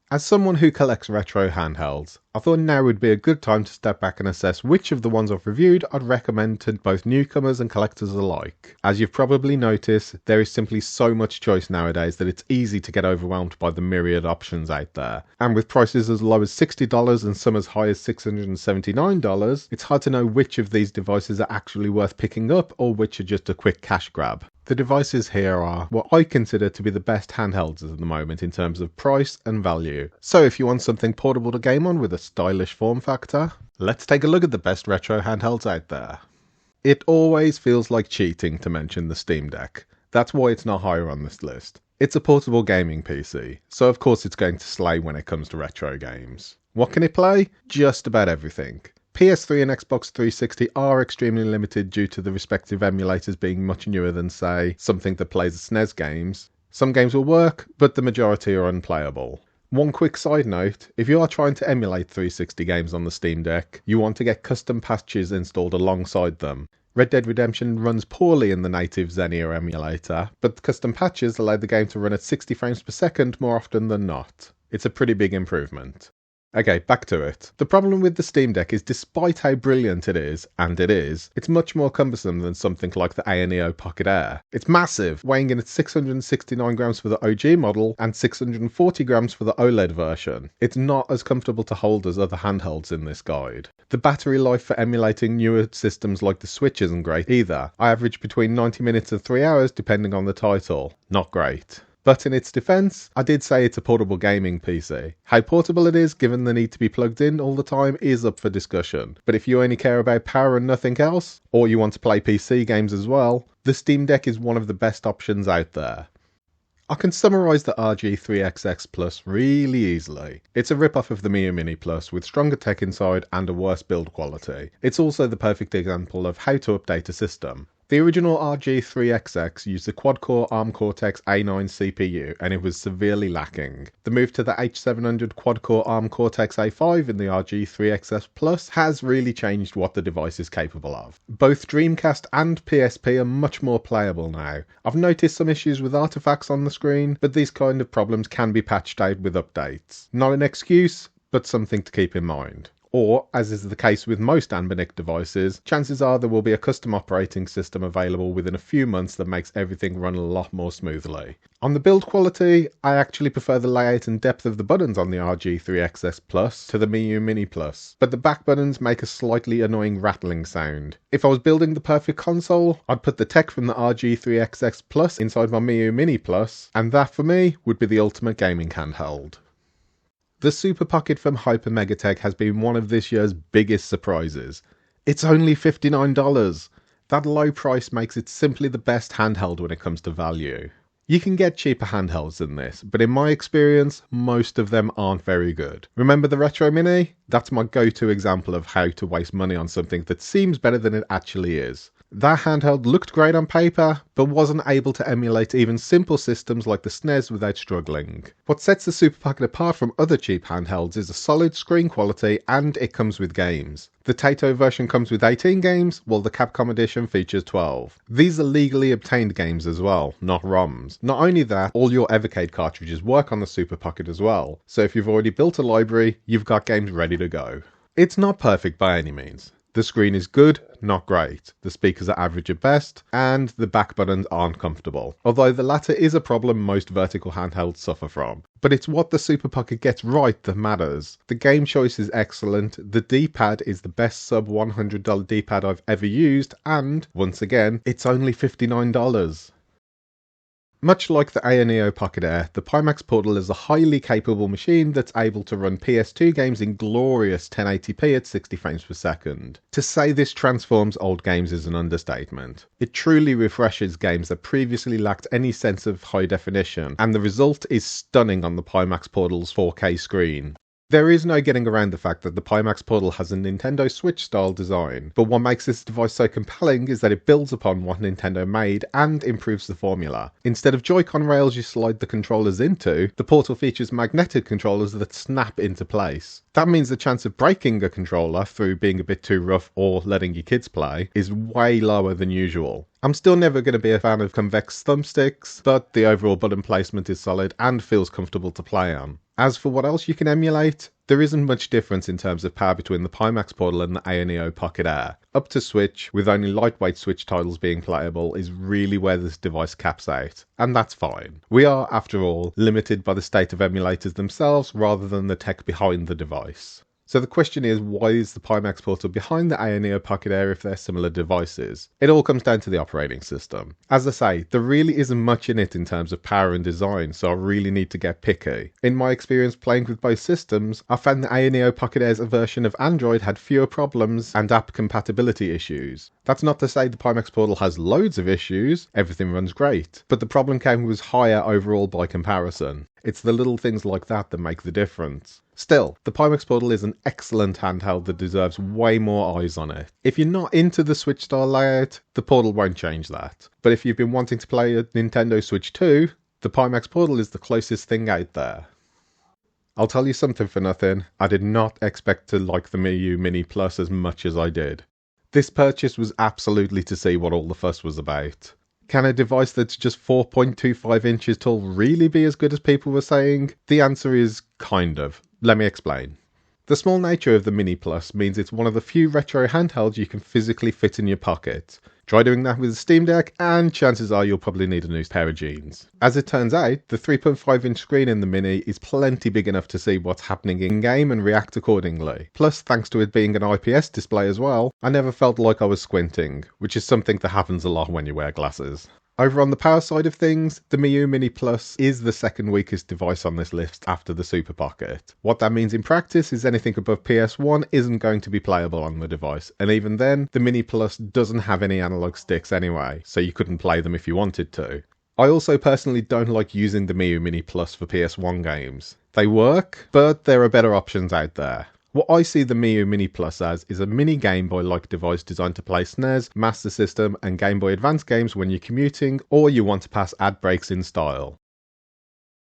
As someone who collects retro handhelds, I thought now would be a good time to step back and assess which of the ones I've reviewed I'd recommend to both newcomers and collectors alike. As you've probably noticed, there is simply so much choice nowadays that it's easy to get overwhelmed by the myriad options out there. And with prices as low as $60 and some as high as $679, it's hard to know which of these devices are actually worth picking up or which are just a quick cash grab. The devices here are what I consider to be the best handhelds at the moment in terms of price and value. So if you want something portable to game on with a stylish form factor, let's take a look at the best retro handhelds out there. It always feels like cheating to mention the Steam Deck. That's why it's not higher on this list. It's a portable gaming PC, so of course it's going to slay when it comes to retro games. What can it play? Just about everything. PS3 and Xbox 360 are extremely limited due to the respective emulators being much newer than, say, something that plays SNES games. Some games will work, but the majority are unplayable. One quick side note, if you are trying to emulate 360 games on the Steam Deck, you want to get custom patches installed alongside them. Red Dead Redemption runs poorly in the native Xenia emulator, but the custom patches allow the game to run at 60 frames per second more often than not. It's a pretty big improvement. Okay, back to it. The problem with the Steam Deck is despite how brilliant it is, and it is, it's much more cumbersome than something like the AYANEO Pocket Air. It's massive, weighing in at 669 grams for the OG model and 640 grams for the OLED version. It's not as comfortable to hold as other handhelds in this guide. The battery life for emulating newer systems like the Switch isn't great either. I average between 90 minutes and 3 hours depending on the title. Not great. But in its defense, I did say it's a portable gaming PC. How portable it is, given the need to be plugged in all the time, is up for discussion. But if you only care about power and nothing else, or you want to play PC games as well, the Steam Deck is one of the best options out there. I can summarise the RG3XX Plus really easily. It's a rip-off of the Miyoo Mini Plus with stronger tech inside and a worse build quality. It's also the perfect example of how to update a system. The original RG3XX used the quad-core ARM Cortex A9 CPU and it was severely lacking. The move to the H700 quad-core ARM Cortex A5 in the RG3XX Plus has really changed what the device is capable of. Both Dreamcast and PSP are much more playable now. I've noticed some issues with artifacts on the screen, but these kind of problems can be patched out with updates. Not an excuse, but something to keep in mind. Or, as is the case with most Anbernic devices, chances are there will be a custom operating system available within a few months that makes everything run a lot more smoothly. On the build quality, I actually prefer the layout and depth of the buttons on the RG3XX Plus to the Miyoo Mini Plus, but the back buttons make a slightly annoying rattling sound. If I was building the perfect console, I'd put the tech from the RG3XX Plus inside my Miyoo Mini Plus, and that for me would be the ultimate gaming handheld. The Super Pocket from Hypermegatech has been one of this year's biggest surprises. It's only $59. That low price makes it simply the best handheld when it comes to value. You can get cheaper handhelds than this, but in my experience, most of them aren't very good. Remember the Retro Mini? That's my go-to example of how to waste money on something that seems better than it actually is. That handheld looked great on paper, but wasn't able to emulate even simple systems like the SNES without struggling. What sets the Super Pocket apart from other cheap handhelds is a solid screen quality, and it comes with games. The Taito version comes with 18 games, while the Capcom edition features 12. These are legally obtained games as well, not ROMs. Not only that, all your Evercade cartridges work on the Super Pocket as well, so if you've already built a library, you've got games ready to go. It's not perfect by any means. The screen is good, not great. The speakers are average at best, and the back buttons aren't comfortable. Although the latter is a problem most vertical handhelds suffer from. But it's what the Super Pocket gets right that matters. The game choice is excellent, the D-pad is the best sub $100 D-pad I've ever used, and, once again, it's only $59. Much like the AYANEO Pocket Air, the Pimax Portal is a highly capable machine that's able to run PS2 games in glorious 1080p at 60 frames per second. To say this transforms old games is an understatement. It truly refreshes games that previously lacked any sense of high definition, and the result is stunning on the Pimax Portal's 4K screen. There is no getting around the fact that the Pimax Portal has a Nintendo Switch style design, but what makes this device so compelling is that it builds upon what Nintendo made and improves the formula. Instead of Joy-Con rails you slide the controllers into, the Portal features magnetic controllers that snap into place. That means the chance of breaking a controller through being a bit too rough or letting your kids play is way lower than usual. I'm still never going to be a fan of convex thumbsticks, but the overall button placement is solid and feels comfortable to play on. As for what else you can emulate, there isn't much difference in terms of power between the Pimax Portal and the AYANEO Pocket Air. Up to Switch, with only lightweight Switch titles being playable, is really where this device caps out, and that's fine. We are, after all, limited by the state of emulators themselves rather than the tech behind the device. So the question is, why is the Pimax Portal behind the AYANEO Pocket Air if they're similar devices? It all comes down to the operating system. As I say, there really isn't much in it in terms of power and design, so I really need to get picky. In my experience playing with both systems, I found the AYANEO Pocket Air's version of Android had fewer problems and app compatibility issues. That's not to say the Pimax Portal has loads of issues, everything runs great, but the problem count was higher overall by comparison. It's the little things like that that make the difference. Still, the Pimax Portal is an excellent handheld that deserves way more eyes on it. If you're not into the Switch style layout, the Portal won't change that. But if you've been wanting to play a Nintendo Switch 2, the Pimax Portal is the closest thing out there. I'll tell you something for nothing, I did not expect to like the Miyoo Mini Plus as much as I did. This purchase was absolutely to see what all the fuss was about. Can a device that's just 4.25 inches tall really be as good as people were saying? The answer is kind of. Let me explain. The small nature of the Mini Plus means it's one of the few retro handhelds you can physically fit in your pocket. Try doing that with a Steam Deck and chances are you'll probably need a new pair of jeans. As it turns out, the 3.5 inch screen in the Mini is plenty big enough to see what's happening in game and react accordingly. Plus, thanks to it being an IPS display as well, I never felt like I was squinting, which is something that happens a lot when you wear glasses. Over on the power side of things, the Miyoo Mini Plus is the second weakest device on this list after the Super Pocket. What that means in practice is anything above PS1 isn't going to be playable on the device, and even then, the Mini Plus doesn't have any analog sticks anyway, so you couldn't play them if you wanted to. I also personally don't like using the Miyoo Mini Plus for PS1 games. They work, but there are better options out there. What I see the Miyoo Mini Plus as is a mini Game Boy-like device designed to play SNES, Master System and Game Boy Advance games when you're commuting or you want to pass ad breaks in style.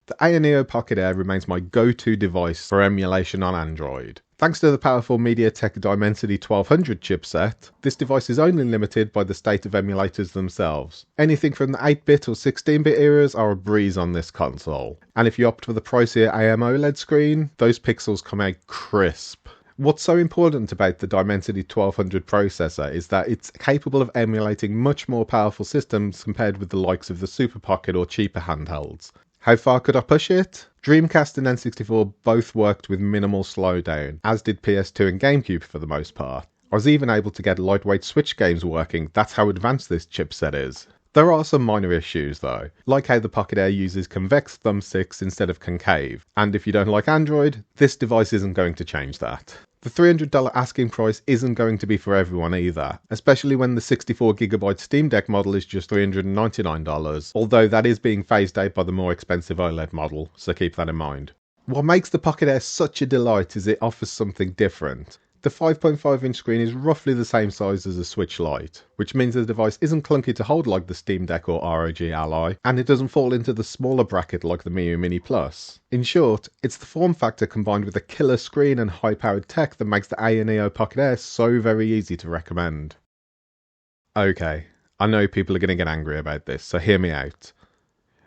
The AYANEO Pocket Air remains my go-to device for emulation on Android. Thanks to the powerful MediaTek Dimensity 1200 chipset, this device is only limited by the state of emulators themselves. Anything from the 8-bit or 16-bit eras are a breeze on this console, and if you opt for the pricier AMOLED screen, those pixels come out crisp. What's so important about the Dimensity 1200 processor is that it's capable of emulating much more powerful systems compared with the likes of the Super Pocket or cheaper handhelds. How far could I push it? Dreamcast and N64 both worked with minimal slowdown, as did PS2 and GameCube for the most part. I was even able to get lightweight Switch games working, that's how advanced this chipset is. There are some minor issues though, like how the Pocket Air uses convex thumbsticks instead of concave, and if you don't like Android, this device isn't going to change that. The $300 asking price isn't going to be for everyone either, especially when the 64GB Steam Deck model is just $399, although that is being phased out by the more expensive OLED model, so keep that in mind. What makes the Pocket Air such a delight is it offers something different. The 5.5 inch screen is roughly the same size as a Switch Lite, which means the device isn't clunky to hold like the Steam Deck or ROG Ally, and it doesn't fall into the smaller bracket like the Miyoo Mini Plus. In short, it's the form factor combined with a killer screen and high-powered tech that makes the AYANEO Pocket Air so very easy to recommend. Okay, I know people are going to get angry about this, so hear me out.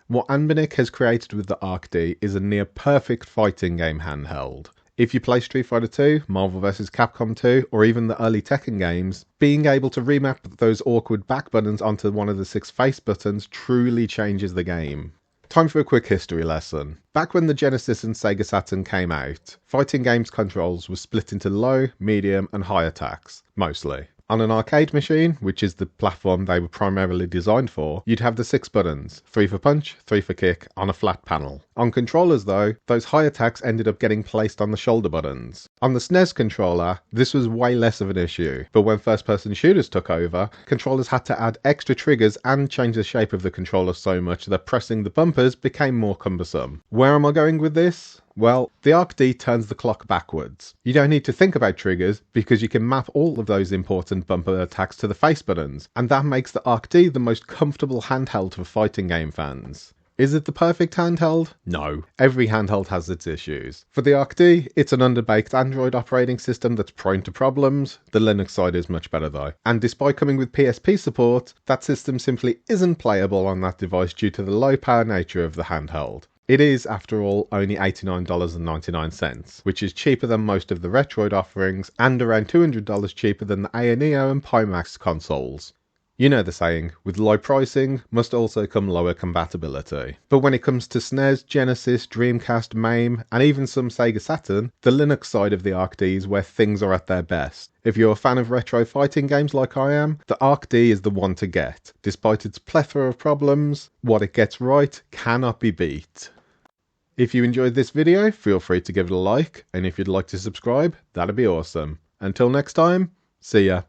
What Anbernic has created with the ARC-D is a near perfect fighting game handheld. If you play Street Fighter 2, Marvel vs Capcom 2, or even the early Tekken games, being able to remap those awkward back buttons onto one of the 6 face buttons truly changes the game. Time for a quick history lesson. Back when the Genesis and Sega Saturn came out, fighting games controls were split into low, medium and high attacks, mostly. On an arcade machine, which is the platform they were primarily designed for, you'd have the 6 buttons, 3 for punch, 3 for kick, on a flat panel. On controllers though, those high attacks ended up getting placed on the shoulder buttons. On the SNES controller, this was way less of an issue, but when first-person shooters took over, controllers had to add extra triggers and change the shape of the controller so much that pressing the bumpers became more cumbersome. Where am I going with this? Well, the ARC-D turns the clock backwards. You don't need to think about triggers because you can map all of those important bumper attacks to the face buttons, and that makes the ARC-D the most comfortable handheld for fighting game fans. Is it the perfect handheld? No. Every handheld has its issues. For the ARC-D, it's an underbaked Android operating system that's prone to problems. The Linux side is much better though. And despite coming with PSP support, that system simply isn't playable on that device due to the low power nature of the handheld. It is, after all, only $89.99, which is cheaper than most of the Retroid offerings and around $200 cheaper than the AYANEO and Pimax consoles. You know the saying, with low pricing must also come lower compatibility. But when it comes to SNES, Genesis, Dreamcast, MAME, and even some Sega Saturn, the Linux side of the ARC-D is where things are at their best. If you're a fan of retro fighting games like I am, the ARC-D is the one to get. Despite its plethora of problems, what it gets right cannot be beat. If you enjoyed this video, feel free to give it a like, and if you'd like to subscribe, that'd be awesome. Until next time, see ya.